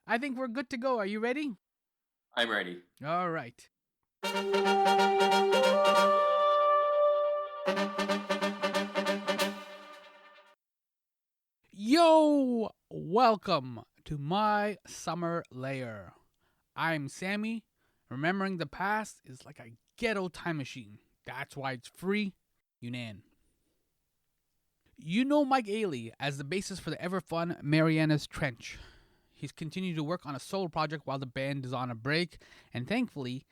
I think we're good to go. Are you ready? I'm ready. All right. Yo, welcome to my Summer Lair. I'm Sammy. Remembering the past is like a ghetto time machine. That's why it's free. Younan. You know Mike Ayley as the bassist for the ever fun Marianas Trench. He's continued to work on a solo project while the band is on a break, and thankfully,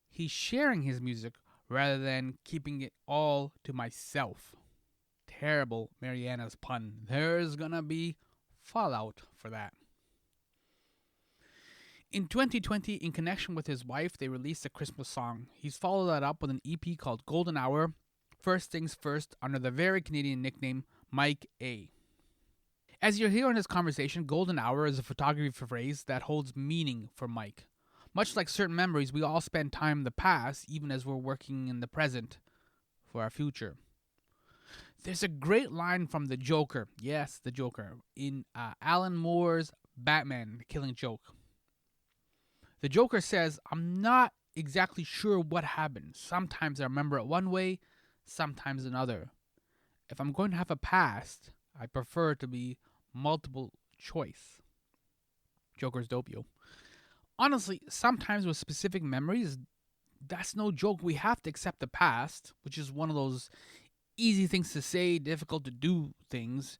he's sharing his music rather than keeping it all to myself. Terrible Mariana's pun. There's gonna be fallout for that. In 2020, in connection with his wife, they released a Christmas song. He's followed that up with an EP called Golden Hour, First Things First, under the very Canadian nickname MIKEH. As you'll hear in this conversation, Golden Hour is a photography phrase that holds meaning for Mike. Much like certain memories, we all spend time in the past, even as we're working in the present for our future. There's a great line from the Joker, yes, the Joker, in Alan Moore's Batman, The Killing Joke. The Joker says, I'm not exactly sure what happened. Sometimes I remember it one way, sometimes another. If I'm going to have a past, I prefer it to be multiple choice. Joker's dope, yo. Honestly, sometimes with specific memories, that's no joke. We have to accept the past, which is one of those easy things to say, difficult to do things,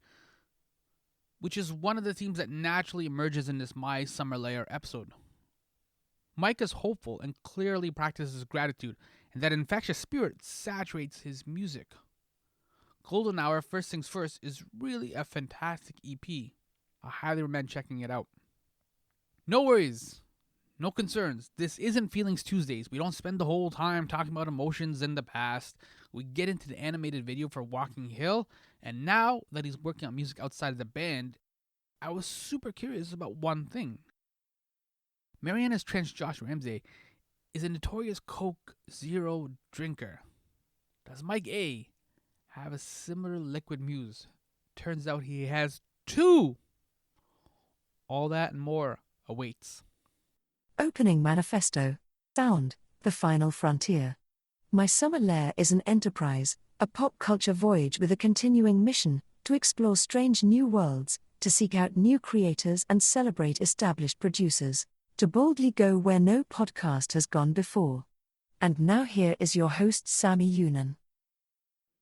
which is one of the themes that naturally emerges in this My Summer Lair episode. Mike is hopeful and clearly practices gratitude, and that infectious spirit saturates his music. Golden Hour, First Things First, is really a fantastic EP. I highly recommend checking it out. No worries, no concerns. This isn't Feelings Tuesdays. We don't spend the whole time talking about emotions in the past. We get into the animated video for Walking Hill, and now that he's working on music outside of the band, I was super curious about one thing. Marianas Trench Josh Ramsey is a notorious Coke Zero drinker. Does Mike A have a similar liquid muse? Turns out he has two. All that and more awaits. Opening Manifesto. Sound, the final frontier. My Summer Lair is an enterprise, a pop culture voyage with a continuing mission to explore strange new worlds, to seek out new creators and celebrate established producers, to boldly go where no podcast has gone before. And now here is your host, Sammy Younan.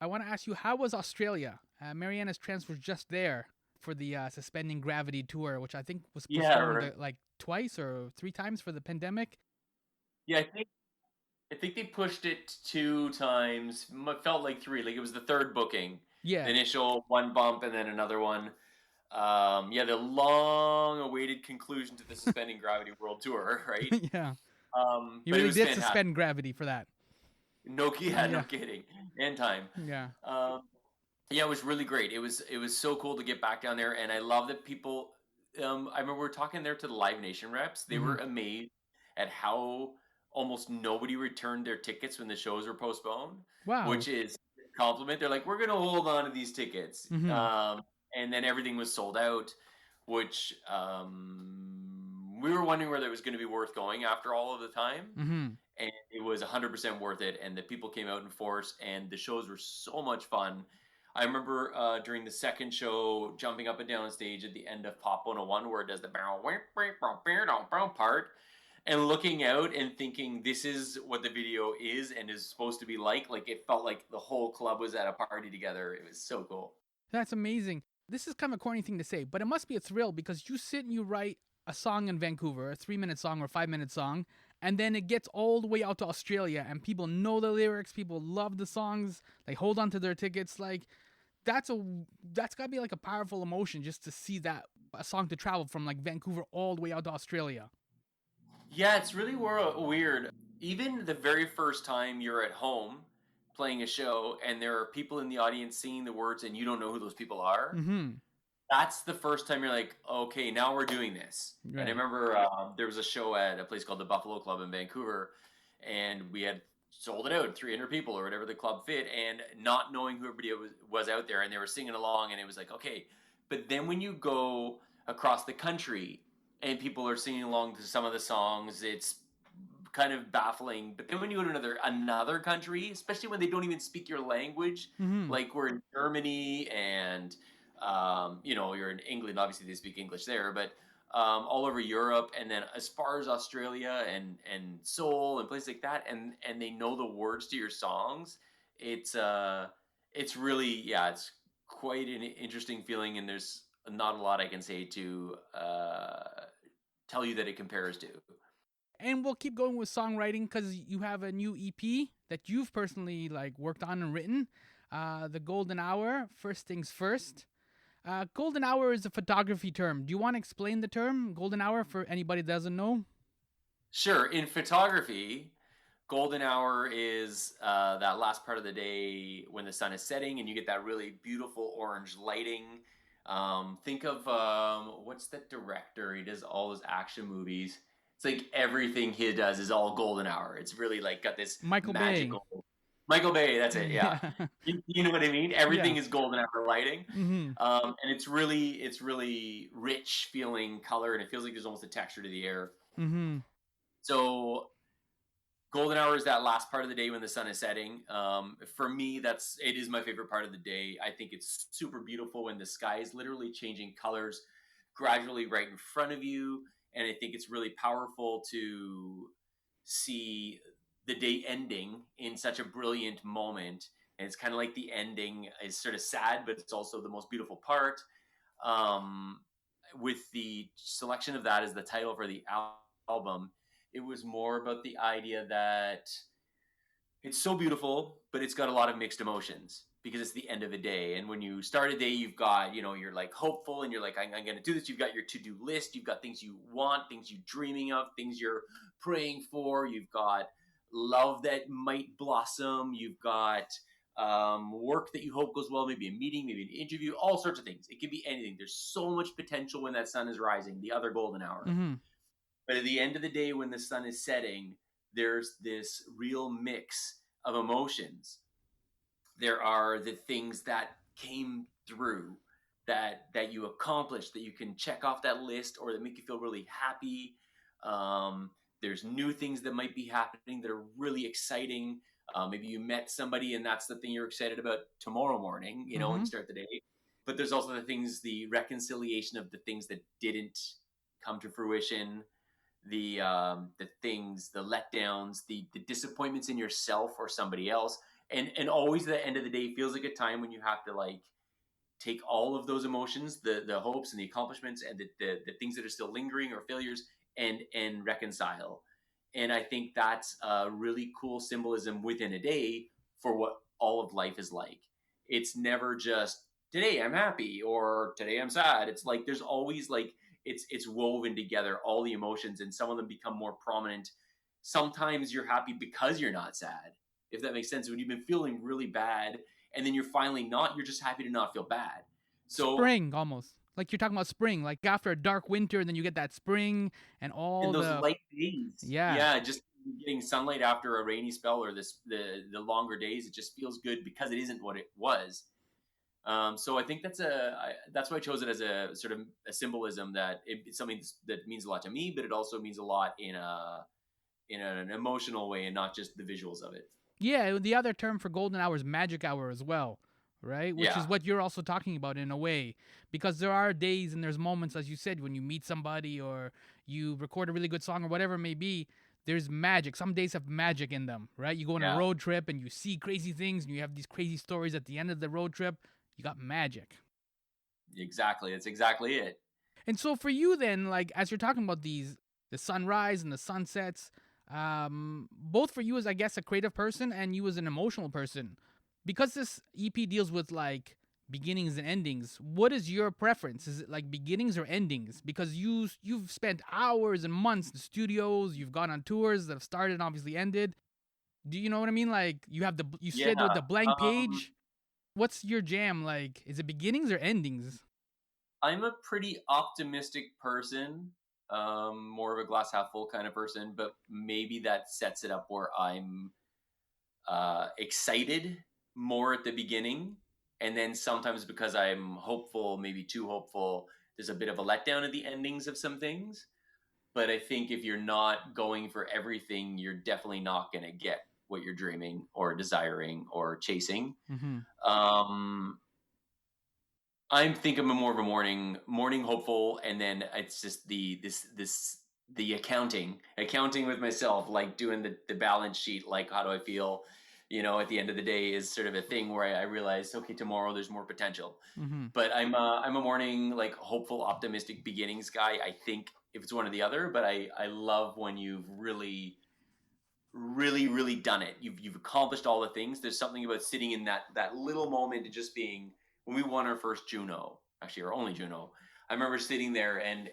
I want to ask you, how was Australia? Mariana's Trench was just there for the Suspending Gravity tour, which I think was postponed like twice or three times for the pandemic. Yeah, I think they pushed it 2 times. It felt like 3. Like it was the third booking. Yeah. The initial one bump and then another one. The long-awaited conclusion to the Suspending Gravity World Tour, right? Yeah. You But really it was did fantastic. suspend gravity for that. No kidding. And time. Yeah. It was really great. It was so cool to get back down there, and I love that people. I remember we were talking there to the Live Nation reps. They were amazed at how almost nobody returned their tickets when the shows were postponed. Wow. Which is a compliment. They're like, we're going to hold on to these tickets, and then everything was sold out. Which we were wondering whether it was going to be worth going after all of the time. And it was 100% worth it, and the people came out in force, and the shows were so much fun. I remember during the second show, jumping up and down on stage at the end of Pop 101, where it does the part, and looking out and thinking this is what the video is and is supposed to be like. Like, it felt like the whole club was at a party together. It was so cool. That's amazing. This is kind of a corny thing to say, but it must be a thrill because you sit and you write a song in Vancouver, a 3-minute song or 5-minute song, and then it gets all the way out to Australia and people know the lyrics, people love the songs, they hold on to their tickets. Like, that's gotta be like a powerful emotion just to see that a song to travel from like Vancouver all the way out to Australia. Yeah, it's really weird. Even the very first time you're at home playing a show and there are people in the audience singing the words and you don't know who those people are, that's the first time you're like, okay, now we're doing this. Right. And I remember there was a show at a place called the Buffalo Club in Vancouver, and we had sold it out, 300 people or whatever the club fit, and not knowing who everybody was out there, and they were singing along, and it was like, okay. But then when you go across the country and people are singing along to some of the songs. It's kind of baffling. But then when you go to another country, especially when they don't even speak your language, like we're in Germany and you're in England, obviously they speak English there, but all over Europe, and then as far as Australia and Seoul and places like that, and they know the words to your songs, it's really, it's quite an interesting feeling, and there's not a lot I can say to tell you that it compares to. And we'll keep going with songwriting because you have a new EP that you've personally worked on and written, The Golden Hour, First Things First. Golden hour is a photography term. Do you want to explain the term golden hour for anybody that doesn't know? Sure. In photography, golden hour is that last part of the day when the sun is setting and you get that really beautiful orange lighting. Think of what's that director? He does all those action movies. It's like everything he does is all golden hour. It's really got this magical. Michael Bay, that's it. Yeah, you know what I mean. Everything is golden hour lighting, and it's really rich feeling color, and it feels like there's almost a texture to the air. So, golden hour is that last part of the day when the sun is setting. For me, it is my favorite part of the day. I think it's super beautiful when the sky is literally changing colors gradually right in front of you, and I think it's really powerful to see the day ending in such a brilliant moment. And it's kind of like the ending is sort of sad, but it's also the most beautiful part. With the selection of that as the title for the album, it was more about the idea that it's so beautiful, but it's got a lot of mixed emotions because it's the end of a day. And when you start a day, you've got, you're hopeful and you're like, I'm going to do this. You've got your to-do list. You've got things you want, things you're dreaming of, things you're praying for. You've got love that might blossom. You've got work that you hope goes well, maybe a meeting, maybe an interview, all sorts of things. It could be anything. There's so much potential when that sun is rising, the other golden hour. But at the end of the day, when the sun is setting, there's this real mix of emotions. There are the things that came through, that you accomplished, that you can check off that list, or that make you feel really happy. There's new things that might be happening that are really exciting. Maybe you met somebody and that's the thing you're excited about tomorrow morning, when you start the day. But there's also the reconciliation of the things that didn't come to fruition, the things, the letdowns, the disappointments in yourself or somebody else. And always the end of the day feels like a time when you have to take all of those emotions, the hopes and the accomplishments and the things that are still lingering or failures and reconcile. And I think that's a really cool symbolism within a day for what all of life is like. It's never just today I'm happy or today I'm sad. It's there's always it's woven together, all the emotions, and some of them become more prominent. Sometimes you're happy because you're not sad, if that makes sense. When you've been feeling really bad and then you're finally not, you're just happy to not feel bad. So spring, almost. You're talking about spring, after a dark winter, and then you get that spring and all those light days. Yeah, just getting sunlight after a rainy spell or the longer days, it just feels good because it isn't what it was. So I think that's why I chose it as a sort of a symbolism, that it's something that means a lot to me, but it also means a lot in an emotional way and not just the visuals of it. Yeah, the other term for golden hour is magic hour as well, right? Which is what you're also talking about in a way, because there are days and there's moments, as you said, when you meet somebody or you record a really good song or whatever it may be, there's magic. Some days have magic in them, right? You go on a road trip and you see crazy things and you have these crazy stories at the end of the road trip. You got magic. Exactly. That's exactly it. And so for you then, as you're talking about the sunrise and the sunsets, both for you as, I guess, a creative person and you as an emotional person, because this EP deals with beginnings and endings, what is your preference? Is it beginnings or endings? Because you've spent hours and months in studios, you've gone on tours that have started and obviously ended. Do you know what I mean? You said with the blank page. What's your jam? Is it beginnings or endings? I'm a pretty optimistic person, more of a glass half full kind of person, but maybe that sets it up where I'm excited more at the beginning. And then sometimes because I'm hopeful, maybe too hopeful, there's a bit of a letdown at the endings of some things. But I think if you're not going for everything, you're definitely not going to get what you're dreaming or desiring or chasing. I think I'm more of a morning hopeful, and then it's just the accounting with myself, like doing the balance sheet, like how do I feel, at the end of the day, is sort of a thing where I realize, okay, tomorrow there's more potential. But I'm a morning, like, hopeful, optimistic beginnings guy. I think if it's one or the other, but I love when you've really, really, really done it. You've accomplished all the things. There's something about sitting in that little moment and just being. When we won our first Juno, actually our only Juno, I remember sitting there and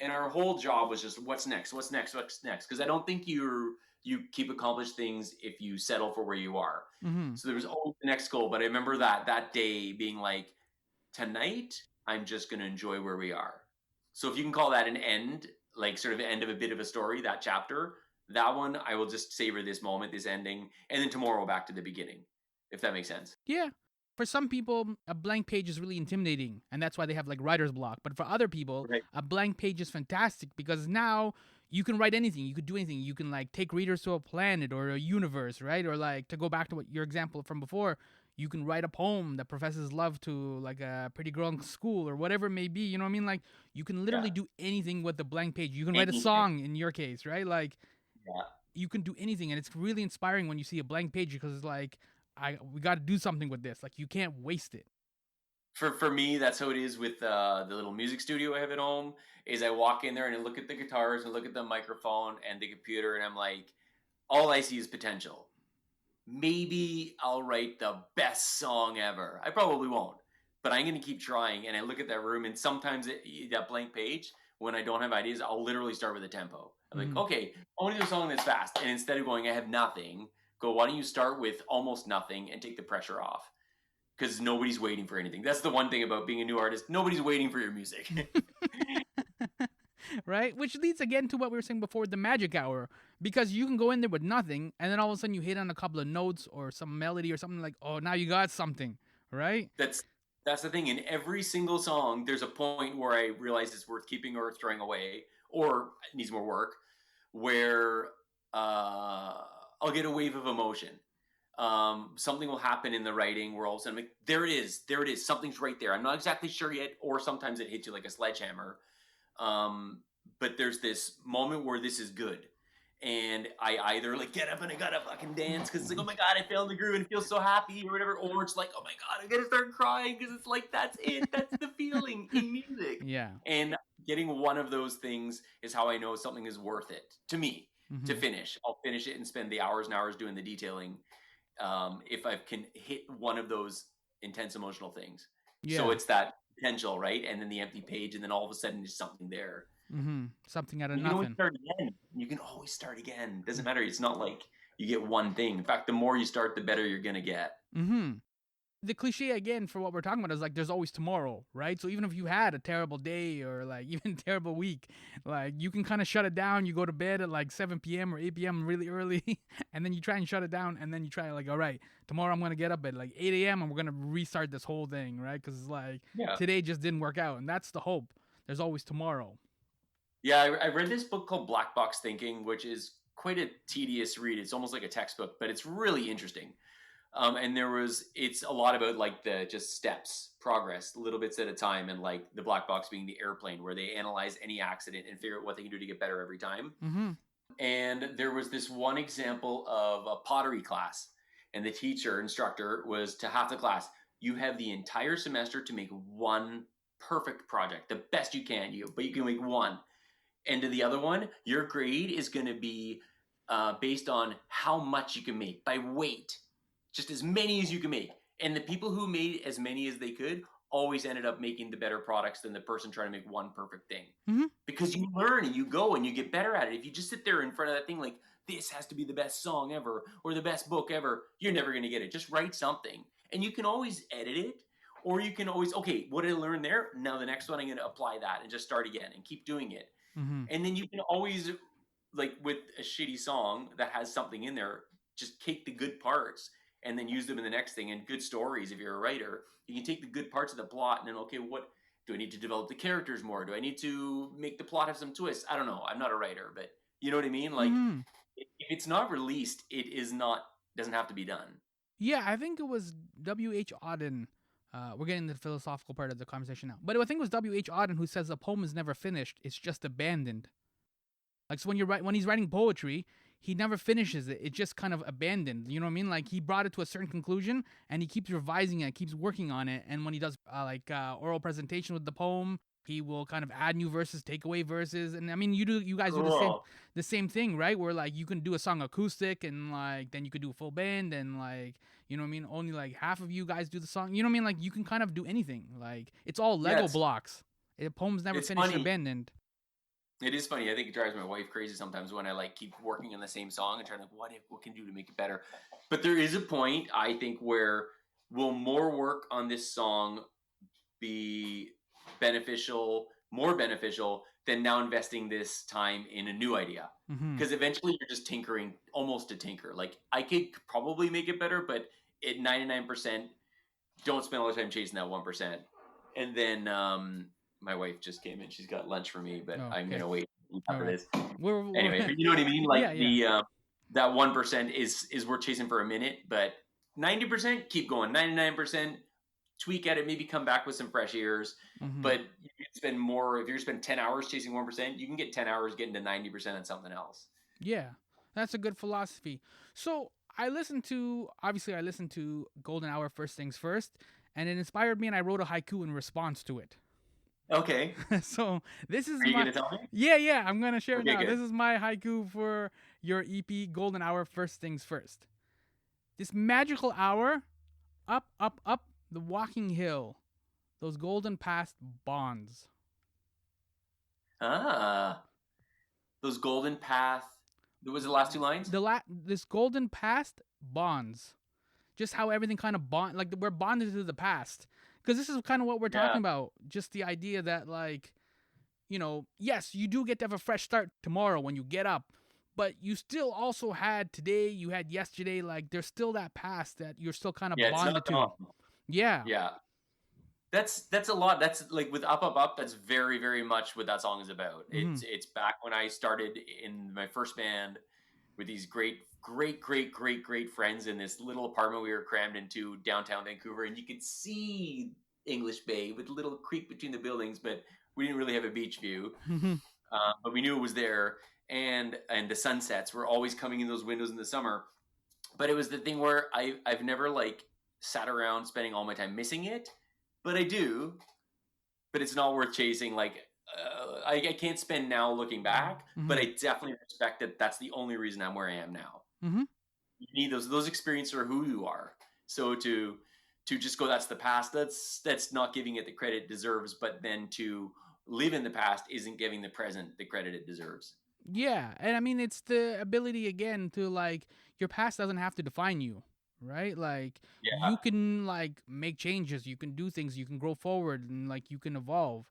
our whole job was just what's next. Because I don't think you keep accomplished things if you settle for where you are. So there was always the next goal. But I remember that day being like, tonight I'm just going to enjoy where we are. So if you can call that an end, like sort of end of a bit of a story, that chapter, that one, I will just savor this moment, this ending, and then tomorrow back to the beginning, if that makes sense. Yeah. For some people, a blank page is really intimidating, and that's why they have like writer's block. But for other people, right, a blank page is fantastic because now you can write anything. You could do anything. You can like take readers to a planet or a universe, right? Or like, to go back to your example from before, you can write a poem that professors love to, like a pretty girl in school or whatever it may be. You know what I mean? Like, you can literally do anything with the blank page. You can write a song in your case, right? Like, you can do anything, and it's really inspiring when you see a blank page because it's like, we got to do something with this. Like, you can't waste it. For me, that's how it is with the little music studio I have at home. Is I walk in there and I look at the guitars and look at the microphone and the computer, and I'm like, all I see is potential. Maybe I'll write the best song ever. I probably won't, but I'm going to keep trying. And I look at that room, and sometimes that blank page, when I don't have ideas, I'll literally start with a tempo. I'm like, okay, I want to do a song that's fast. And instead of going, I have nothing, go, why don't you start with almost nothing and take the pressure off? Because nobody's waiting for anything. That's the one thing about being a new artist. Nobody's waiting for your music. Right? Which leads again to what we were saying before, the magic hour. Because you can go in there with nothing, and then all of a sudden you hit on a couple of notes or some melody or something, like, oh, now you got something, right? That's the thing. In every single song, there's a point where I realize it's worth keeping or throwing away, or it needs more work, where I'll get a wave of emotion. Something will happen in the writing where all of a sudden I'm like, there it is, something's right there. I'm not exactly sure yet, or sometimes it hits you like a sledgehammer. But there's this moment where this is good. And I either like get up and I gotta fucking dance because it's like, oh my God, I found the groove and it feels so happy or whatever. Or it's like, oh my God, I gotta start crying because it's like, that's it. That's the feeling in music. Yeah. And getting one of those things is how I know something is worth it to me to finish. I'll finish it and spend the hours and hours doing the detailing. If I can hit one of those intense emotional things. Yeah. So it's that potential, right? And then the empty page, and then all of a sudden there's something there. Something out of you nothing. Can always start again. You can always start again. Doesn't matter. It's not like you get one thing. In fact, the more you start, the better you're going to get. The cliche again for what we're talking about is like, there's always tomorrow, right? So even if you had a terrible day or like even terrible week, like you can kind of shut it down. You go to bed at like 7 p.m. or 8 p.m. really early, and then you try and shut it down, and then you try like, all right, tomorrow I'm going to get up at like 8 a.m. and we're going to restart this whole thing, right? Because like today just didn't work out, and that's the hope. There's always tomorrow. Yeah, I read this book called Black Box Thinking, which is quite a tedious read. It's almost like a textbook, but it's really interesting. And it's a lot about like the just steps, progress, little bits at a time. And like the black box being the airplane, where they analyze any accident and figure out what they can do to get better every time. And there was this one example of a pottery class, and the instructor was to half the class, you have the entire semester to make one perfect project, the best you can, but you can make one. And to the other one, your grade is going to be based on how much you can make by weight. Just as many as you can make. And the people who made as many as they could always ended up making the better products than the person trying to make one perfect thing. Because you learn and you go and you get better at it. If you just sit there in front of that thing like, this has to be the best song ever or the best book ever, you're never going to get it. Just write something. And you can always edit it, or you can always, okay, what did I learn there? Now the next one I'm going to apply that and just start again and keep doing it. And then you can always, like with a shitty song that has something in there, just take the good parts and then use them in the next thing. And good stories, if you're a writer, you can take the good parts of the plot and then, okay, what Do I need to develop the characters more? Do I need to make the plot have some twists? I don't know. I'm not a writer, but you know what I mean? Like, if it's not released, doesn't have to be done. Yeah, I think it was W.H. Auden. We're getting to the philosophical part of the conversation now. But I think it was W.H. Auden who says a poem is never finished. It's just abandoned. Like, so when he's writing poetry, he never finishes it. It's just kind of abandoned. You know what I mean? Like, he brought it to a certain conclusion, and he keeps revising it, keeps working on it. And when he does, oral presentation with the poem, he will kind of add new verses, take away verses. And I mean, you guys do the same thing, right? Where, like, you can do a song acoustic, and, like, then you could do a full band, and, like, you know what I mean? Only, like, half of you guys do the song. You know what I mean? Like, you can kind of do anything. Like, it's all Lego blocks. Poems never finished, abandoned. It is funny. I think it drives my wife crazy sometimes when I like keep working on the same song and trying to what can you do to make it better. But there is a point, I think, where will more work on this song be more beneficial than now investing this time in a new idea? Because eventually you're just tinkering, almost to tinker. Like, I could probably make it better, but at 99%, don't spend all the time chasing that 1%. And then my wife just came in. She's got lunch for me, but I'm going to wait after this. Anyway, you know what I mean? Like, that 1% is worth chasing for a minute, but 90%, keep going. 99%, tweak at it, maybe come back with some fresh ears. But you can spend more. If you're going to spend 10 hours chasing 1%, you can get 10 hours getting to 90% on something else. Yeah, that's a good philosophy. So I listened to Golden Hour, First Things First, and it inspired me, and I wrote a haiku in response to it. Okay. So this is Are you going to tell me? Yeah, I'm going to share it now. Good. This is my haiku for your EP, Golden Hour, First Things First. This magical hour, up, up, up, the walking hill, those golden past bonds. Those golden path. What was the last two lines? This golden past bonds. Just how everything kind of we're bonded to the past. Because this is kind of what we're talking about. Just the idea that, like, you know, yes, you do get to have a fresh start tomorrow when you get up. But you still also had today, you had yesterday. Like, there's still that past that you're still kind of bonded to. Yeah. Yeah. That's a lot. That's like with Up, Up, Up. That's very, very much what that song is about. It's back when I started in my first band with these great friends in this little apartment we were crammed into downtown Vancouver, and you could see English Bay with a little creek between the buildings, but we didn't really have a beach view. But we knew it was there, and the sunsets were always coming in those windows in the summer. But it was the thing where I've never like sat around spending all my time missing it, but I do. But it's not worth chasing. Like, I can't spend now looking back, but I definitely respect that that's the only reason I'm where I am now. You need those experiences are who you are. So to just go, that's the past, that's not giving it the credit it deserves, but then to live in the past isn't giving the present the credit it deserves. Yeah, and I mean, it's the ability, again, to, like, your past doesn't have to define you, right? Like, you can, like, make changes, you can do things, you can grow forward, and, like, you can evolve.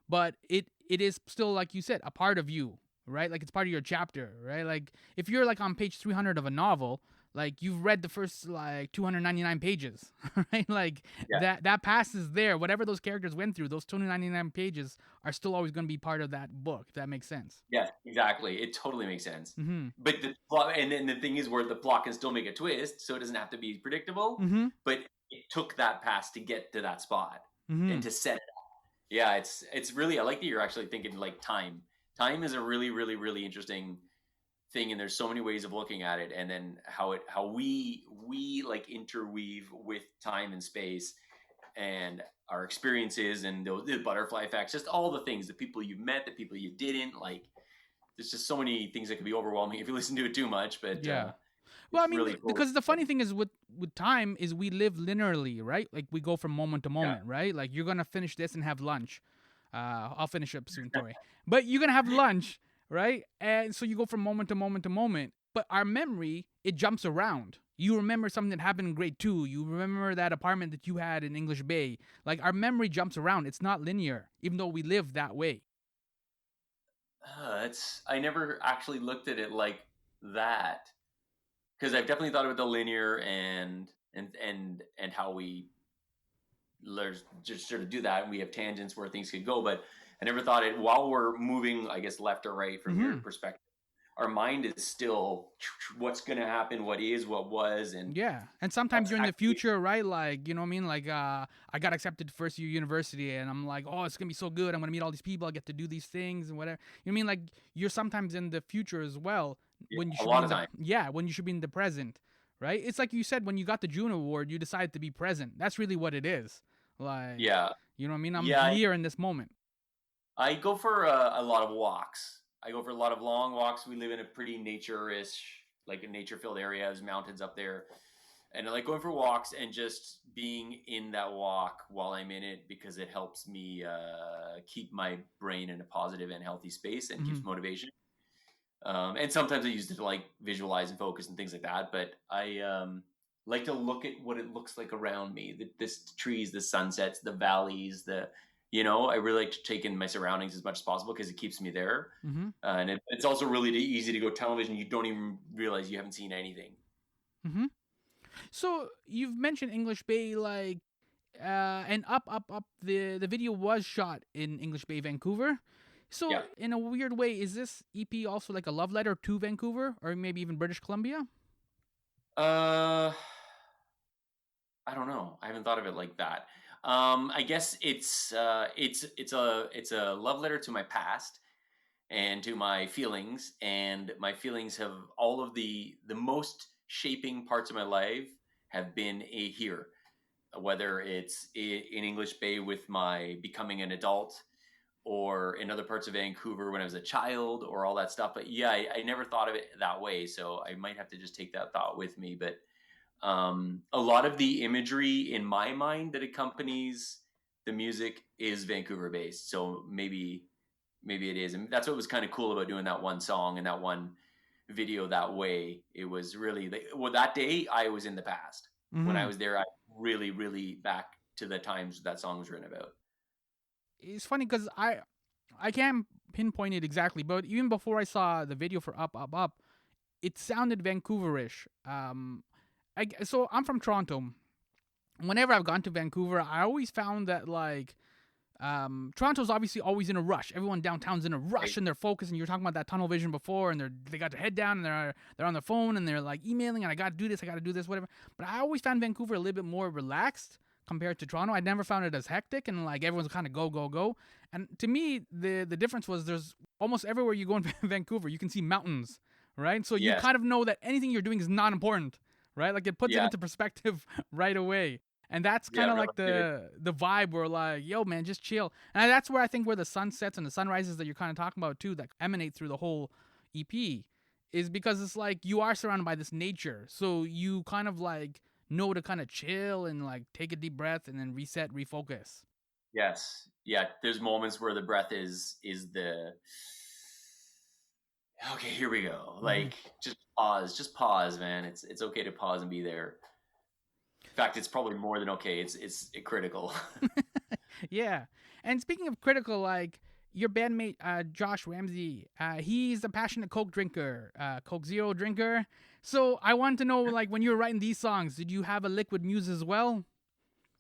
But it is still, like you said, a part of you, right? Like, it's part of your chapter, right? Like, if you're, like, on page 300 of a novel, like, you've read the first, like, 299 pages, right? Like, that past is there. Whatever those characters went through, those 299 pages are still always going to be part of that book, if that makes sense. Yeah, exactly. It totally makes sense. But the plot, and then the thing is where the plot can still make a twist, so it doesn't have to be predictable, but it took that past to get to that spot and to set it up. Yeah, it's really, I like that you're actually thinking, like, time. Time is a really, really, really interesting thing, and there's so many ways of looking at it, and then how we like interweave with time and space and our experiences and the butterfly effects, just all the things, the people you've met, the people you didn't, like, there's just so many things that can be overwhelming if you listen to it too much. But well, I mean, really cool. Because the funny thing is with time is we live linearly, right? Like, we go from moment to moment, right? Like, you're gonna finish this and have lunch. I'll finish up soon, Tori. But you're gonna have lunch, right? And so you go from moment to moment to moment. But our memory, it jumps around. You remember something that happened in grade 2. You remember that apartment that you had in English Bay. Like, our memory jumps around. It's not linear, even though we live that way. I never actually looked at it like that, because I've definitely thought about the linear and how we let's just sort of do that, and we have tangents where things could go. But I never thought it while we're moving, I guess, left or right from your perspective. Our mind is still what's going to happen, what is, what was, and yeah. And sometimes you're in the future, right? Like, you know what I mean? Like, I got accepted to first year university, and I'm like, oh, it's gonna be so good. I'm gonna meet all these people. I get to do these things and whatever. You know what I mean? Like, you're sometimes in the future as well. When you should a lot be of time. when you should be in the present, right? It's like you said, when you got the June Award, you decided to be present. That's really what it is. Like, Yeah, you know what I mean? I'm yeah. here in this moment. I go for a lot of walks. I go for a lot of long walks. We live in a pretty nature-ish, like a nature-filled area. There's mountains up there. And I like going for walks and just being in that walk while I'm in it, because it helps me keep my brain in a positive and healthy space and keeps motivation. And sometimes I use it to like visualize and focus and things like that. But I like to look at what it looks like around me. The trees, the sunsets, the valleys, I really like to take in my surroundings as much as possible because it keeps me there. And it's also really easy to go television. You don't even realize you haven't seen anything. So you've mentioned English Bay, like, and up. The video was shot in English Bay, Vancouver. So in a weird way, is this EP also like a love letter to Vancouver, or maybe even British Columbia? I don't know. I haven't thought of it like that. I guess it's a love letter to my past and to my feelings, and my feelings have all of the most shaping parts of my life have been here, whether it's in English Bay with my becoming an adult, or in other parts of Vancouver when I was a child, or all that stuff. But yeah, I never thought of it that way, so I might have to just take that thought with me. But a lot of the imagery in my mind that accompanies the music is Vancouver based. So maybe it is. And that's what was kind of cool about doing that one song and that one video that way. It was really, that day I was in the past. When I was there, I really, really back to the times that song was written about. It's funny because I can't pinpoint it exactly, but even before I saw the video for Up, Up, Up, it sounded Vancouverish. So I'm from Toronto. Whenever I've gone to Vancouver, I always found that like Toronto's obviously always in a rush. Everyone downtown's in a rush and they're focused. And you were talking about that tunnel vision before, and they got their head down and they're on their phone and they're like emailing and I got to do this, whatever. But I always found Vancouver a little bit more relaxed compared to Toronto. I never found it as hectic and like everyone's kind of go. And to me, the difference was there's almost everywhere you go in Vancouver, you can see mountains, right? So you kind of know that anything you're doing is not important. Right? Like it puts it into perspective right away. And that's kind of like the vibe where like, yo, man, just chill. And that's where I think where the sunsets and the sunrises that you're kind of talking about too, that emanate through the whole EP, is because it's like you are surrounded by this nature. So you kind of like know to kind of chill and like take a deep breath and then reset, refocus. Yes. Yeah. There's moments where the breath is the... Okay, here we go. Like, just pause, man. It's okay to pause and be there. In fact, it's probably more than okay. It's critical. Yeah. And speaking of critical, like your bandmate, Josh Ramsey, he's a passionate Coke drinker, Coke Zero drinker. So I wanted to know, like, when you were writing these songs, did you have a liquid muse as well?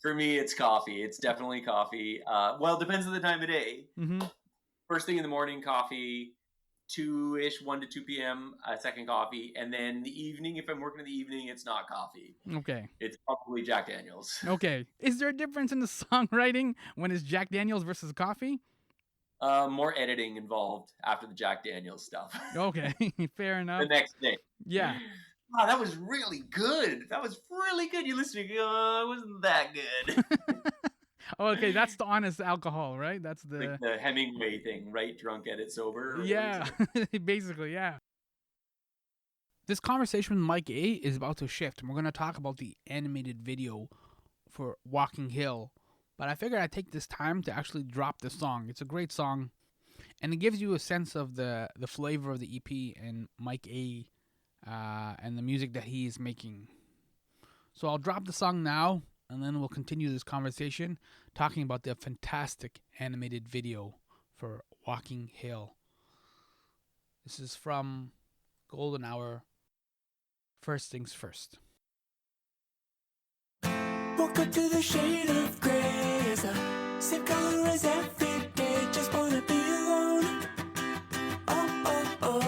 For me, it's coffee. It's definitely coffee. Well, it depends on the time of day. First thing in the morning, coffee. 2-ish, 1 to 2 p.m. Second coffee, and then the evening, if I'm working in the evening, it's not coffee. Okay. It's probably Jack Daniels. Okay. Is there a difference in the songwriting when it's Jack Daniels versus coffee? More editing involved after the Jack Daniels stuff. Okay, fair enough. The next day. Yeah. Wow, that was really good. You listen to it, it wasn't that good. Okay, that's the honest alcohol, right? That's like the Hemingway thing, right? Drunk, edit, sober. Yeah, basically, yeah. This conversation with Mike A is about to shift, and we're going to talk about the animated video for Walking Hill. But I figured I'd take this time to actually drop the song. It's a great song, and it gives you a sense of the flavor of the EP and Mike A and the music that he is making. So I'll drop the song now, and then we'll continue this conversation talking about the fantastic animated video for Walking Hill. This is from Golden Hour, First Things First. Woke up to the shade of gray. It's the same color as every day. Just wanna be alone. Oh, oh, oh.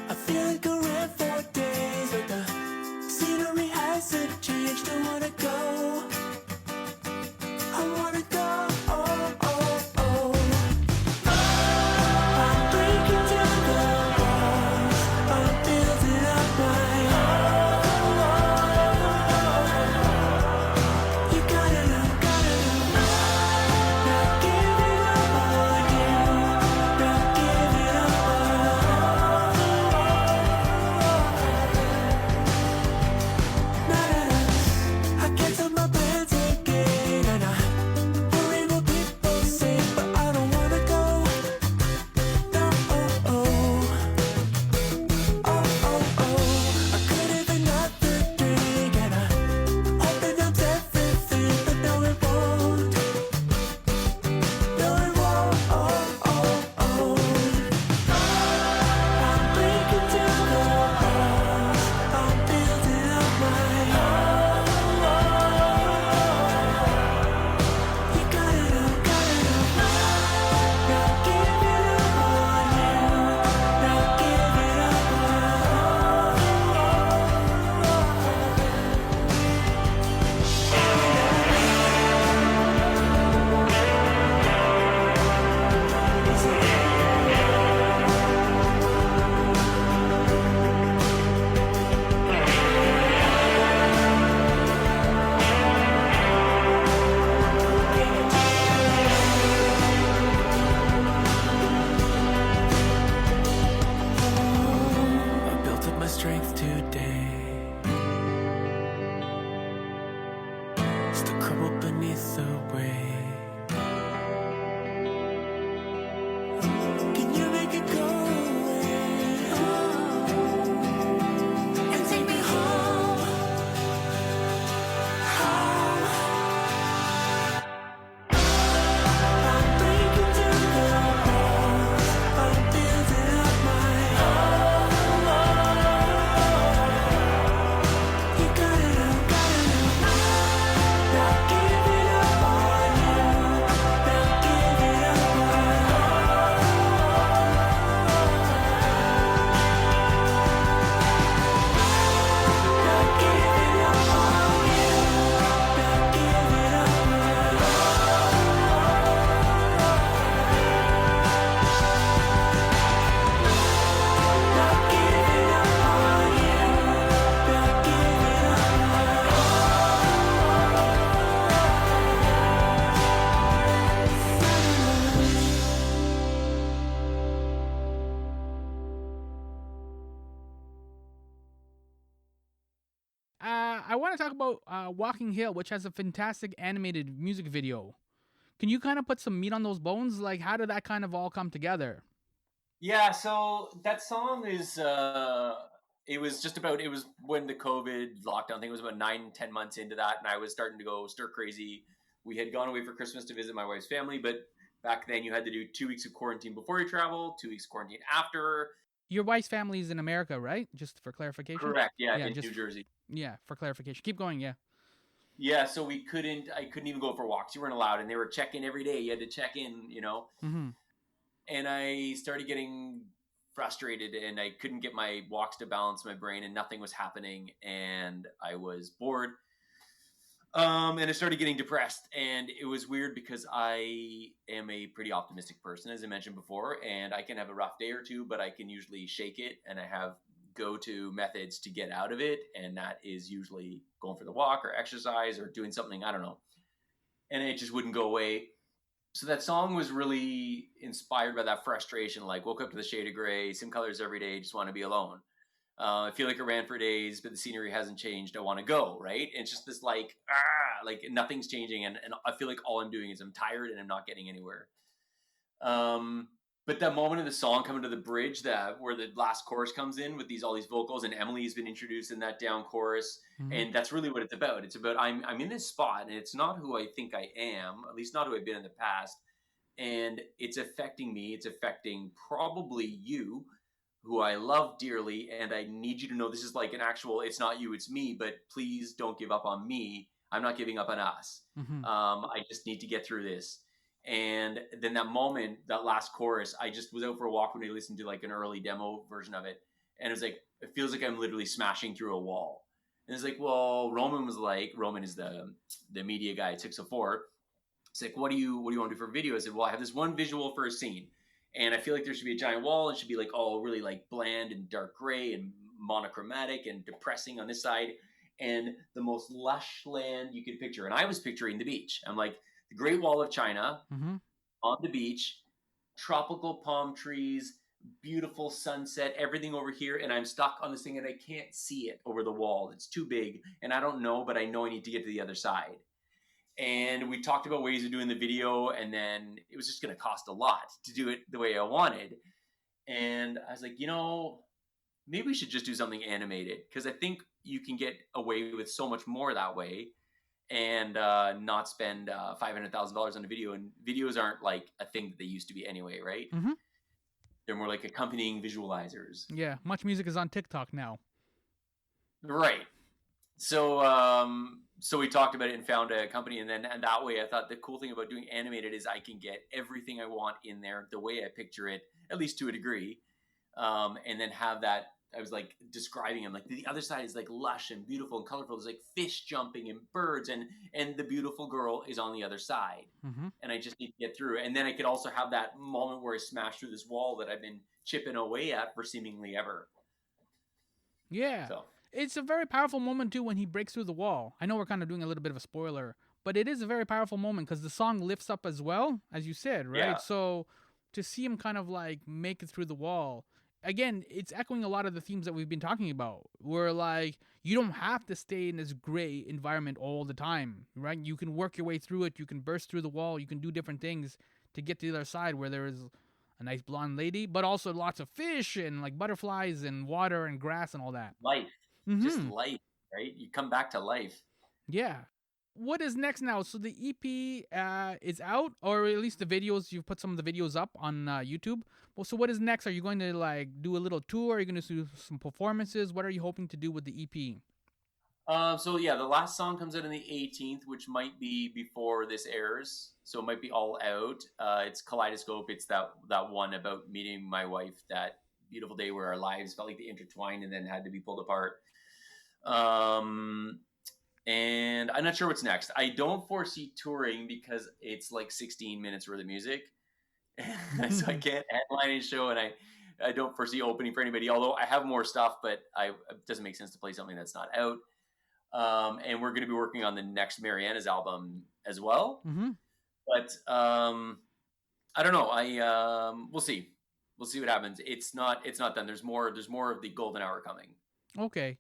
I feel like I ran for days, but the scenery hasn't changed. I wanna go. I wanna go. Oh, oh, oh. I'm breaking down the walls. I'm building up my You gotta know, not giving up on you, not giving up I cancel my plans again, and I worry what people say, but I don't wanna go. No, oh, oh, oh, oh, oh. I could have another drink, and I hope it helps everything, but no it won't. No it won't. Oh, oh, oh. I'm breaking down the walls. I'm building up my You gotta know, not giving up on you, not giving up I built up my strength today. Still crumble beneath the weight. Can you make it go away? And take me home. Home. I'm breaking down the walls. I'm building up my You gotta know, not giving up on you, not giving up Not giving up on you, not giving up Not giving up on you, not giving I want to talk about Walking Hill, which has a fantastic animated music video. Can you kind of put some meat on those bones? Like, how did that kind of all come together? Yeah, so that song is it was when the COVID lockdown thing was about 9-10 months into that, and I was starting to go stir crazy. We had gone away for Christmas to visit my wife's family, but back then you had to do 2 weeks of quarantine before you travel, 2 weeks quarantine after. Your wife's family is in America, right? Just for clarification. Correct, yeah, in just New Jersey. Yeah, for clarification. Keep going, yeah. Yeah, so I couldn't even go for walks. You weren't allowed, and they were checking every day. You had to check in, Mm-hmm. And I started getting frustrated, and I couldn't get my walks to balance my brain, and nothing was happening, and I was bored. And I started getting depressed, and it was weird because I am a pretty optimistic person, as I mentioned before, and I can have a rough day or two, but I can usually shake it, and I have go-to methods to get out of it, and that is usually going for the walk or exercise or doing something, I don't know, and it just wouldn't go away. So that song was really inspired by that frustration, like woke up to the shade of gray, same colors every day, just want to be alone. I feel like I ran for days, but the scenery hasn't changed. I want to go, right? And it's just this like nothing's changing. And I feel like all I'm doing is I'm tired and I'm not getting anywhere. But that moment of the song coming to the bridge, where the last chorus comes in with all these vocals, and Emily's been introduced in that down chorus. Mm-hmm. And that's really what it's about. It's about I'm in this spot, and it's not who I think I am, at least not who I've been in the past. And it's affecting me. It's affecting probably you. who I love dearly, and I need you to know this is like an actual, it's not you, it's me, but please don't give up on me. I'm not giving up on us. I just need to get through this. And then that moment, that last chorus, I just was out for a walk when I listened to like an early demo version of it. And it was like, it feels like I'm literally smashing through a wall. And it's like, well, Roman is the media guy at 604. It's like, what do you want to do for a video? I said, well, I have this one visual for a scene. And I feel like there should be a giant wall. It should be like all really like bland and dark gray and monochromatic and depressing on this side. And the most lush land you could picture. And I was picturing the beach. I'm like, the Great Wall of China on the beach, tropical palm trees, beautiful sunset, everything over here. And I'm stuck on this thing and I can't see it over the wall. It's too big. And I don't know, but I know I need to get to the other side. And we talked about ways of doing the video. And then it was just going to cost a lot to do it the way I wanted. And I was like, maybe we should just do something animated, because I think you can get away with so much more that way and not spend $500,000 on a video. And videos aren't like a thing that they used to be anyway, right? They're more like accompanying visualizers. Yeah, much music is on TikTok now. Right. So so we talked about it and found a company, and that way I thought the cool thing about doing animated is I can get everything I want in there the way I picture it, at least to a degree. And then have that, I was like describing them, like the other side is like lush and beautiful and colorful. There's like fish jumping and birds, and the beautiful girl is on the other side. And I just need to get through. And then I could also have that moment where I smash through this wall that I've been chipping away at for seemingly ever. Yeah. So. It's a very powerful moment too when he breaks through the wall. I know we're kind of doing a little bit of a spoiler, but it is a very powerful moment because the song lifts up as well, as you said, right? Yeah. So to see him kind of like make it through the wall, again, it's echoing a lot of the themes that we've been talking about. Where like you don't have to stay in this gray environment all the time, right? You can work your way through it. You can burst through the wall. You can do different things to get to the other side where there is a nice blonde lady, but also lots of fish and like butterflies and water and grass and all that. Life. Just life, right? You come back to life. Yeah. What is next now? So the EP is out, or at least the videos, you've put some of the videos up on YouTube. Well, so what is next? Are you going to like do a little tour? Are you going to do some performances? What are you hoping to do with the EP? So yeah, the last song comes out on the 18th, which might be before this airs. So it might be all out. It's Kaleidoscope. It's that one about meeting my wife, that beautiful day where our lives felt like they intertwined and then had to be pulled apart. And I'm not sure what's next. I don't foresee touring because it's like 16 minutes worth of music. So I can't headline a show, and I don't foresee opening for anybody, although I have more stuff, but it doesn't make sense to play something that's not out. And we're going to be working on the next Marianas album as well. But I don't know. We'll see. We'll see what happens. It's not done. There's more of the golden hour coming. Okay.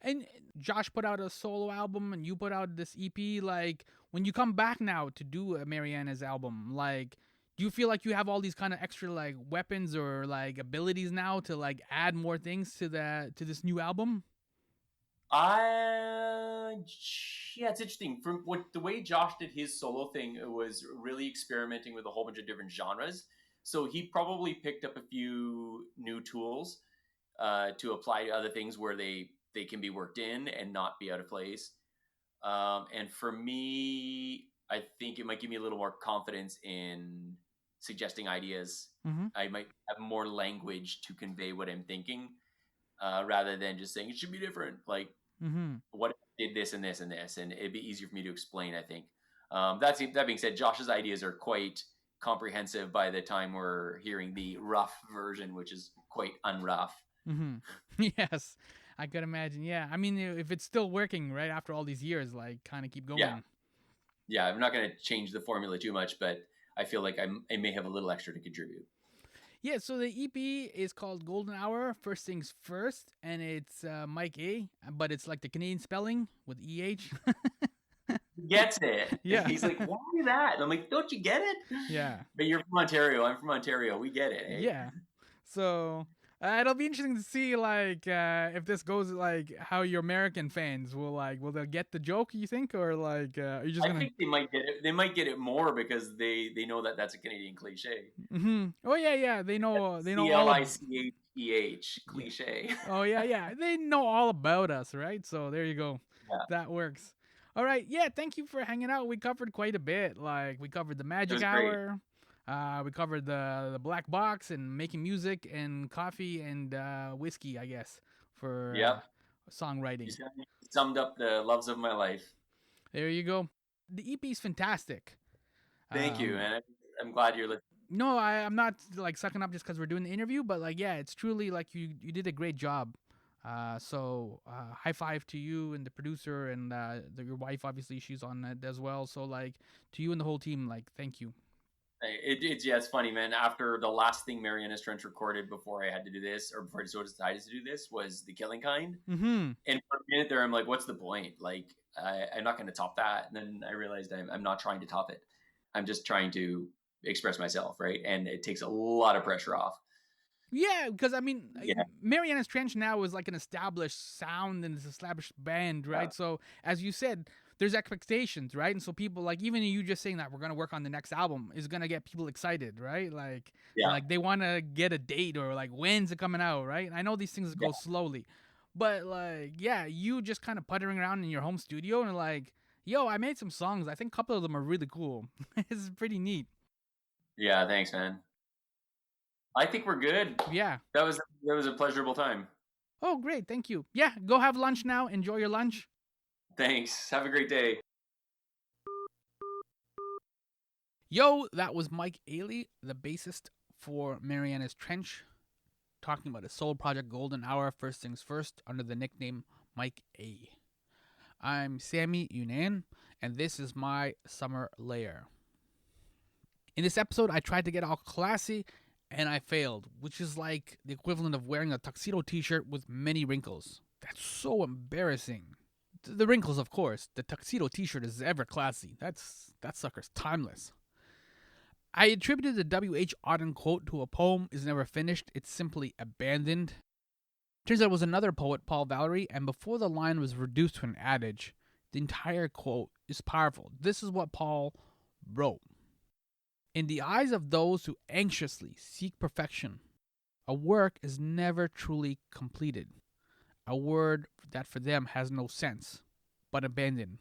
And Josh put out a solo album and you put out this EP. Like, when you come back now to do a Marianas album, like, do you feel like you have all these kind of extra like weapons or like abilities now to like add more things to this new album? Yeah, it's interesting. From the way Josh did his solo thing, it was really experimenting with a whole bunch of different genres. So he probably picked up a few new tools to apply to other things where they can be worked in and not be out of place. And for me, I think it might give me a little more confidence in suggesting ideas. I might have more language to convey what I'm thinking rather than just saying it should be different. Like, what if I did this and this and this? And it'd be easier for me to explain, I think. That being said, Josh's ideas are quite comprehensive by the time we're hearing the rough version, which is quite unrough. Yes, I could imagine. Yeah, I mean, if it's still working right after all these years, like, kind of keep going. Yeah, I'm not going to change the formula too much, but I feel like I may have a little extra to contribute. Yeah, so the EP is called Golden Hour, First Things First, and it's Mike A, but it's like the Canadian spelling with EH. Gets it. Yeah. He's like, why that? And I'm like, don't you get it? Yeah. But you're from Ontario. I'm from Ontario. We get it. Eh? Yeah. So It'll be interesting to see if this goes how your American fans will they get the joke, you think, or are you just I gonna? think they might get it. They might get it more because they know that that's a Canadian cliche. Oh yeah, they know CLICHEH yeah. cliche. Oh yeah, they know all about us, right? So there you go. Yeah, That works. All right, yeah. Thank you for hanging out. We covered quite a bit. We covered the it magic was great. hour. We covered the black box and making music and coffee and whiskey, I guess, for Yep. songwriting. You summed up the loves of my life. There you go. The EP is fantastic. Thank you, man. I'm glad you're listening. No, I'm not sucking up just because we're doing the interview, but yeah, it's truly you did a great job. So high five to you and the producer and your wife. Obviously, she's on it as well. So to you and the whole team, thank you. It's funny, man. After the last thing Marianas Trench recorded before I had to do this, or before I decided to do this, was The Killing Kind. Mm-hmm. And for a minute there, I'm like, what's the point? I'm not going to top that. And then I realized I'm not trying to top it. I'm just trying to express myself, right? And it takes a lot of pressure off. Yeah, because Marianas Trench now is an established sound and it's an established band, right? Yeah. So as you said, there's expectations, right? And so people even you just saying that we're gonna work on the next album is gonna get people excited, right? They want to get a date or when's it coming out, right? And I know these things go slowly, but you just kind of puttering around in your home studio and yo, I made some songs. I think a couple of them are really cool. It's pretty neat. Yeah, thanks, man. I think we're good. Yeah. That was a pleasurable time. Oh, great. Thank you. Yeah, go have lunch now. Enjoy your lunch. Thanks. Have a great day. Yo, that was Mike Ayley, the bassist for Marianas Trench, talking about his solo project Golden Hour, First Things First, under the nickname MIKEH. I'm Sammy Younan, and this is my Summer Lair. In this episode, I tried to get all classy, and I failed, which is like the equivalent of wearing a tuxedo t-shirt with many wrinkles. That's so embarrassing. The wrinkles, of course. The tuxedo t-shirt is ever classy. That sucker's timeless. I attributed the W.H. Auden quote to a poem is never finished, it's simply abandoned. Turns out it was another poet, Paul Valery, and before the line was reduced to an adage, the entire quote is powerful. This is what Paul wrote. In the eyes of those who anxiously seek perfection, a work is never truly completed. A word that for them has no sense, but abandoned.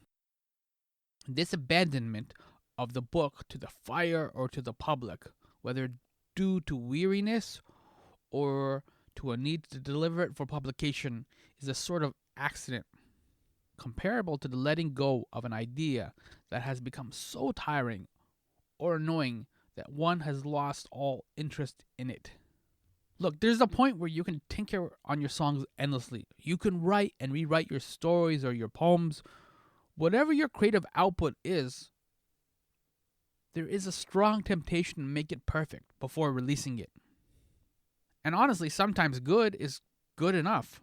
This abandonment of the book to the fire or to the public, whether due to weariness or to a need to deliver it for publication, is a sort of accident, comparable to the letting go of an idea that has become so tiring or annoying that one has lost all interest in it. Look, there's a point where you can tinker on your songs endlessly. You can write and rewrite your stories or your poems. Whatever your creative output is, there is a strong temptation to make it perfect before releasing it. And honestly, sometimes good is good enough.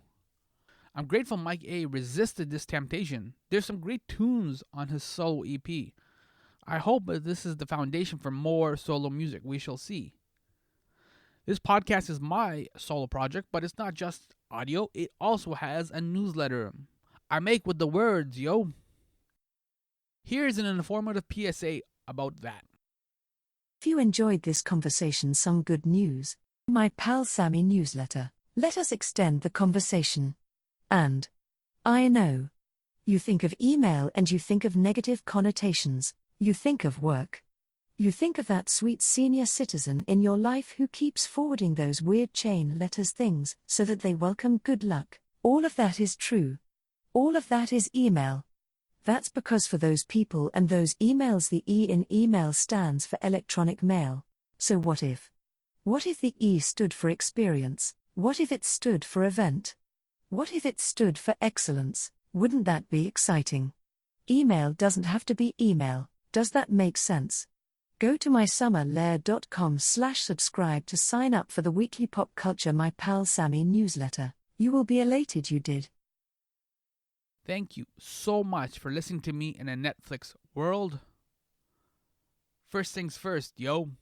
I'm grateful Mike A resisted this temptation. There's some great tunes on his solo EP. I hope that this is the foundation for more solo music. We shall see. This podcast is my solo project, but it's not just audio. It also has a newsletter I make with the words, yo. Here's an informative PSA about that. If you enjoyed this conversation, some good news. My Pal Sammy newsletter. Let us extend the conversation. And I know. You think of email and you think of negative connotations. You think of work. You think of that sweet senior citizen in your life who keeps forwarding those weird chain letters things so that they welcome good luck. All of that is true. All of that is email. That's because for those people and those emails, the E in email stands for electronic mail. So what if? What if the E stood for experience? What if it stood for event? What if it stood for excellence? Wouldn't that be exciting? Email doesn't have to be email. Does that make sense? Go to mysummerlair.com/subscribe to sign up for the weekly pop culture My Pal Sammy newsletter. You will be elated you did. Thank you so much for listening to me in a Netflix world. First things first, yo.